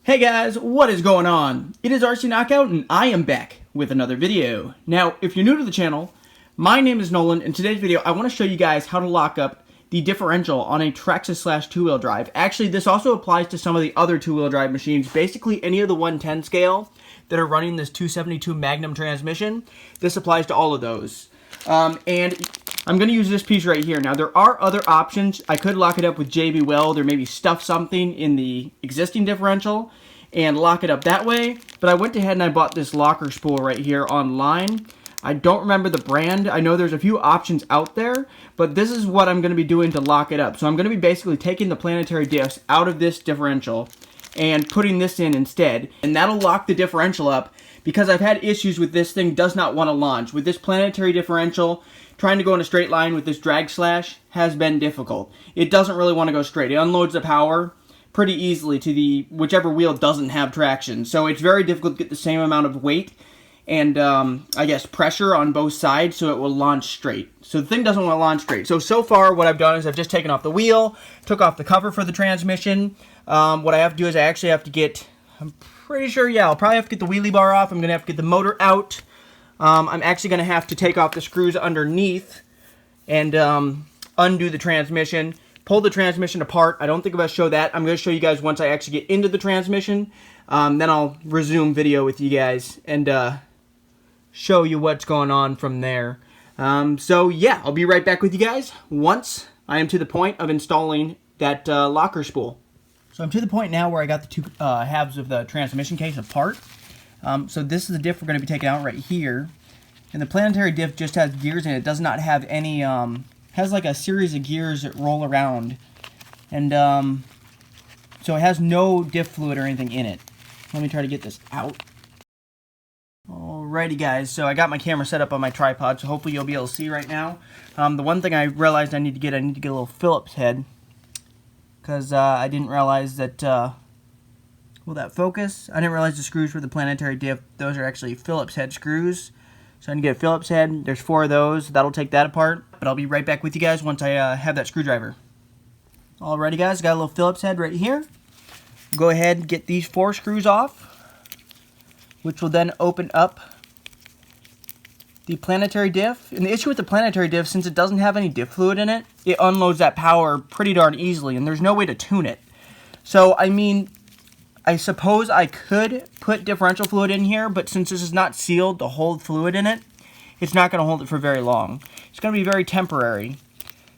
Hey guys, what is going on? It is RC Knockout and I am back with another video. Now, if you're new to the channel, my name is Nolan. In today's video, I want to show you guys how to lock up the differential on a Traxxas Slash 2-wheel drive. Actually, this also applies to some of the other 2-wheel drive machines. Basically, any of the 110 scale that are running this 272 Magnum transmission, this applies to all of those. And I'm going to use this piece right here. Now, there are other options. I could lock it up with JB Weld or maybe stuff something in the existing differential and lock it up that way. But I went ahead and I bought this locker spool right here online. I don't remember the brand. I know there's a few options out there, but this is what I'm going to be doing to lock it up. So I'm going to be basically taking the planetary diffs out of this differential and putting this in instead. And that'll lock the differential up because I've had issues with this thing does not want to launch. With this planetary differential, trying to go in a straight line with this drag slash has been difficult. It doesn't really want to go straight. It unloads the power pretty easily to the whichever wheel doesn't have traction. So it's very difficult to get the same amount of weight and I guess pressure on both sides so it will launch straight. So the thing doesn't want to launch straight. So far what I've done is I've just taken off the wheel, took off the cover for the transmission. What I have to do is I actually have to get, I'm pretty sure, yeah, I'll probably have to get the wheelie bar off. I'm going to have to get the motor out. I'm actually going to have to take off the screws underneath and undo the transmission, pull the transmission apart. I don't think I'm going to show that. I'm going to show you guys once I actually get into the transmission. Then I'll resume video with you guys and show you what's going on from there. So yeah, I'll be right back with you guys once I am to the point of installing that locker spool. So I'm to the point now where I got the two halves of the transmission case apart. So this is the diff we're going to be taking out right here. And the planetary diff just has gears in it. It does not have any, has like a series of gears that roll around. And so it has no diff fluid or anything in it. Let me try to get this out. Alrighty guys, so I got my camera set up on my tripod, so hopefully you'll be able to see right now. The one thing I realized I need to get a little Phillips head. Because I didn't realize that, will that focus? I didn't realize the screws for the planetary diff, those are actually Phillips head screws. So I need to get a Phillips head. There's 4 of those. That'll take that apart. But I'll be right back with you guys once I have that screwdriver. Alrighty guys, got a little Phillips head right here. Go ahead and get these 4 screws off, which will then open up the planetary diff. And the issue with the planetary diff, since it doesn't have any diff fluid in it, it unloads that power pretty darn easily, and there's no way to tune it. So, I mean, I suppose I could put differential fluid in here, but since this is not sealed to hold fluid in it, it's not going to hold it for very long. It's going to be very temporary.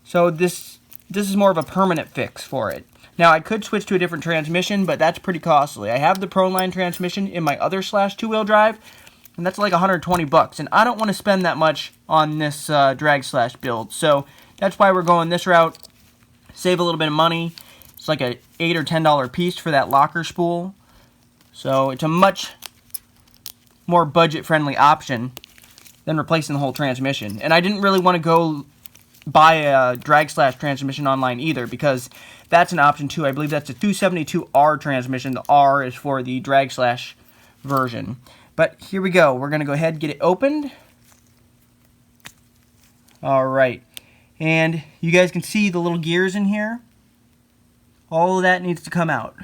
So this is more of a permanent fix for it. Now, I could switch to a different transmission, but that's pretty costly. I have the Proline transmission in my other Slash 2-wheel drive, and that's like 120 bucks, and I don't want to spend that much on this drag slash build. So that's why we're going this route. Save a little bit of money. It's like a $8 or $10 piece for that locker spool. So it's a much more budget-friendly option than replacing the whole transmission. And I didn't really want to go buy a drag slash transmission online either, because that's an option too. I believe that's a 272R transmission. The R is for the drag slash version. But here we go. We're going to go ahead and get it opened. Alright. And you guys can see the little gears in here. All of that needs to come out.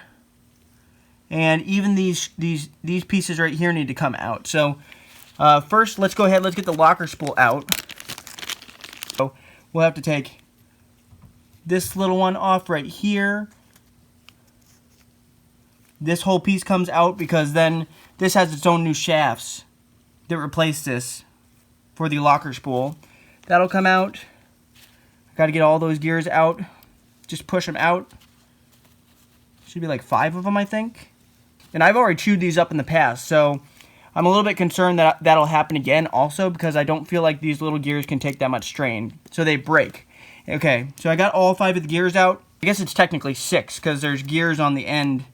And even these pieces right here need to come out. So first, let's go ahead. Let's get the locker spool out. So we'll have to take this little one off right here. This whole piece comes out because then this has its own new shafts that replace this for the locker spool. That'll come out. Got to get all those gears out. Just push them out. Should be like 5 of them, I think. And I've already chewed these up in the past, so I'm a little bit concerned that that'll happen again also, because I don't feel like these little gears can take that much strain, so they break. Okay, so I got all 5 of the gears out. I guess it's technically 6, because there's gears on the end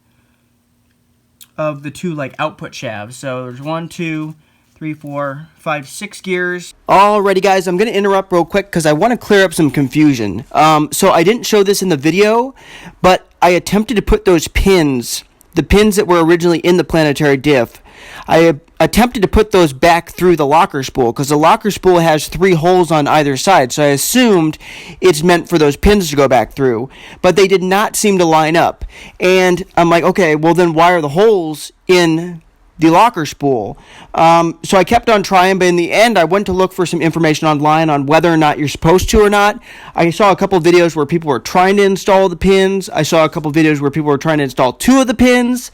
of the 2 like output shafts. So there's 1, 2, 3, 4, 5, 6 gears. Alrighty guys, I'm going to interrupt real quick because I want to clear up some confusion. So I didn't show this in the video, but I attempted to put those pins, the pins that were originally in the planetary diff, I attempted to put those back through the locker spool because the locker spool has 3 holes on either side, so I assumed it's meant for those pins to go back through, but they did not seem to line up. And I'm like, okay, well then why are the holes in the locker spool? So I kept on trying, but in the end I went to look for some information online on whether or not you're supposed to or not. I saw a couple videos where people were trying to install the pins. I saw a couple videos where people were trying to install 2 of the pins.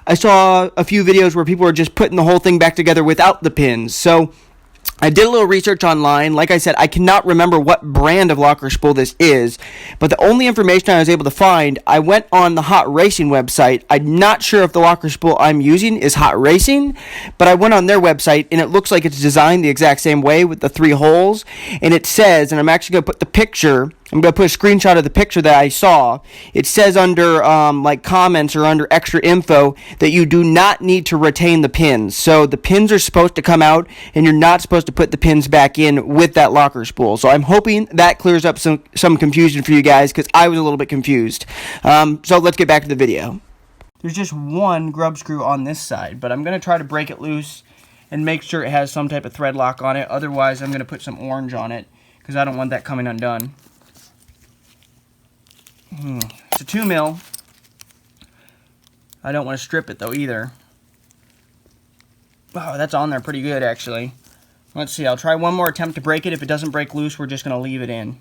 I saw a few videos where people were just putting the whole thing back together without the pins. So I did a little research online. Like I said, I cannot remember what brand of locker spool this is, but the only information I was able to find, I went on the Hot Racing website. I'm not sure if the locker spool I'm using is Hot Racing, but I went on their website, and it looks like it's designed the exact same way with the 3 holes, and it says, and I'm actually going to put the picture, I'm going to put a screenshot of the picture that I saw. It says under like comments or under extra info that you do not need to retain the pins. So the pins are supposed to come out, and you're not supposed to put the pins back in with that locker spool. So I'm hoping that clears up some confusion for you guys, because I was a little bit confused. So let's get back to the video. There's just one grub screw on this side, but I'm going to try to break it loose and make sure it has some type of thread lock on it. Otherwise, I'm going to put some orange on it, because I don't want that coming undone. It's a 2 mil. I don't want to strip it though either. Wow, that's on there pretty good actually. Let's see, I'll try one more attempt to break it. If it doesn't break loose, we're just going to leave it in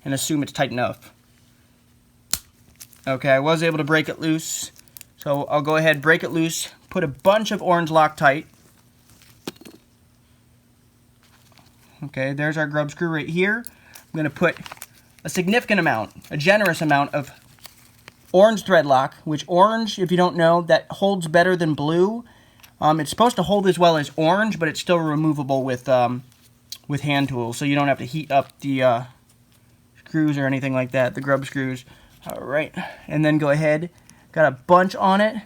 and assume it's tight enough. Okay, I was able to break it loose. So I'll go ahead, break it loose, put a bunch of orange Loctite. Okay, there's our grub screw right here. I'm going to put a significant amount, a generous amount of orange thread lock, which orange, if you don't know, that holds better than blue. It's supposed to hold as well as orange, but it's still removable with hand tools, so you don't have to heat up the screws or anything like that, the grub screws. All right, and then go ahead, got a bunch on it.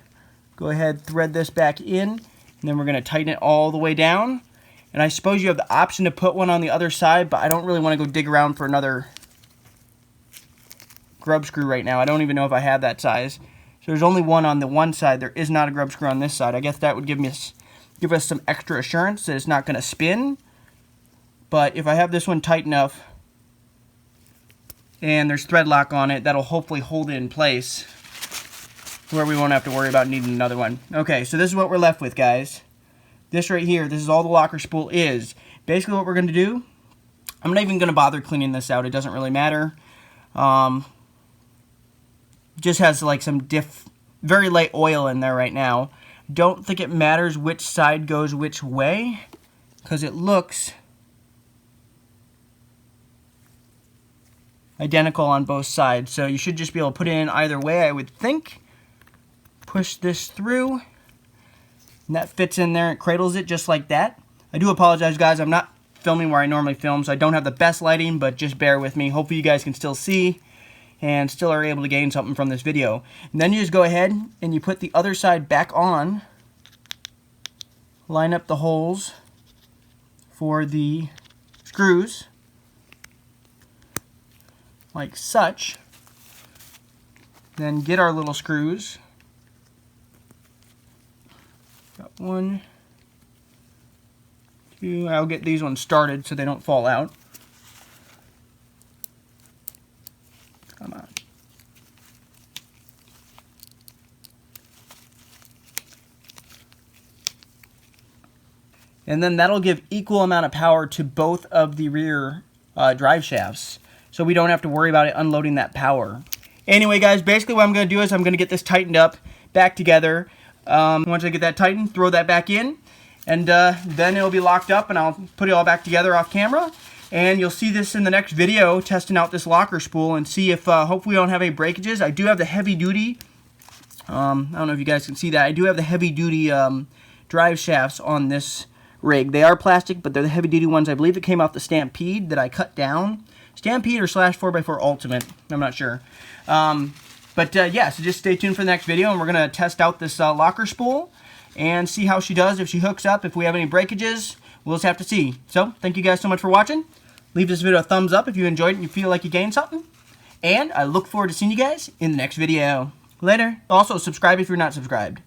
Go ahead, thread this back in, and then we're going to tighten it all the way down. And I suppose you have the option to put one on the other side, but I don't really want to go dig around for another grub screw right now. I don't even know if I have that size. So there's only one on the one side. There is not a grub screw on this side. I guess that would give us some extra assurance that it's not going to spin. But if I have this one tight enough and there's thread lock on it, that'll hopefully hold it in place where we won't have to worry about needing another one. Okay, so this is what we're left with, guys. This right here, this is all the locker spool is. Basically what we're going to do, I'm not even going to bother cleaning this out. It doesn't really matter. Just has like some Diff, very light oil in there right now. Don't think it matters which side goes which way, because it looks identical on both sides. So you should just be able to put it in either way, I would think. Push this through, and that fits in there. It cradles it just like that. I do apologize, guys. I'm not filming where I normally film, so I don't have the best lighting, but just bear with me. Hopefully you guys can still see and still are able to gain something from this video. And then you just go ahead and you put the other side back on, line up the holes for the screws like such, then get our little screws. Got 1, 2, I'll get these ones started so they don't fall out. Come on. And then that'll give equal amount of power to both of the rear drive shafts, so we don't have to worry about it unloading that power. Anyway, guys, basically what I'm going to do is I'm going to get this tightened up, back together. Once I get that tightened, throw that back in, and then it'll be locked up, and I'll put it all back together off camera. And you'll see this in the next video, testing out this locker spool and see if hopefully we don't have any breakages. I do have the heavy duty, I don't know if you guys can see that, I do have the heavy duty drive shafts on this rig. They are plastic, but they're the heavy duty ones. I believe it came off the Stampede that I cut down. Stampede or Slash 4x4 Ultimate, I'm not sure. Yeah, so just stay tuned for the next video, and we're going to test out this locker spool and see how she does, if she hooks up, if we have any breakages. We'll just have to see. So, thank you guys so much for watching. Leave this video a thumbs up if you enjoyed it and you feel like you gained something. And I look forward to seeing you guys in the next video. Later. Also, subscribe if you're not subscribed.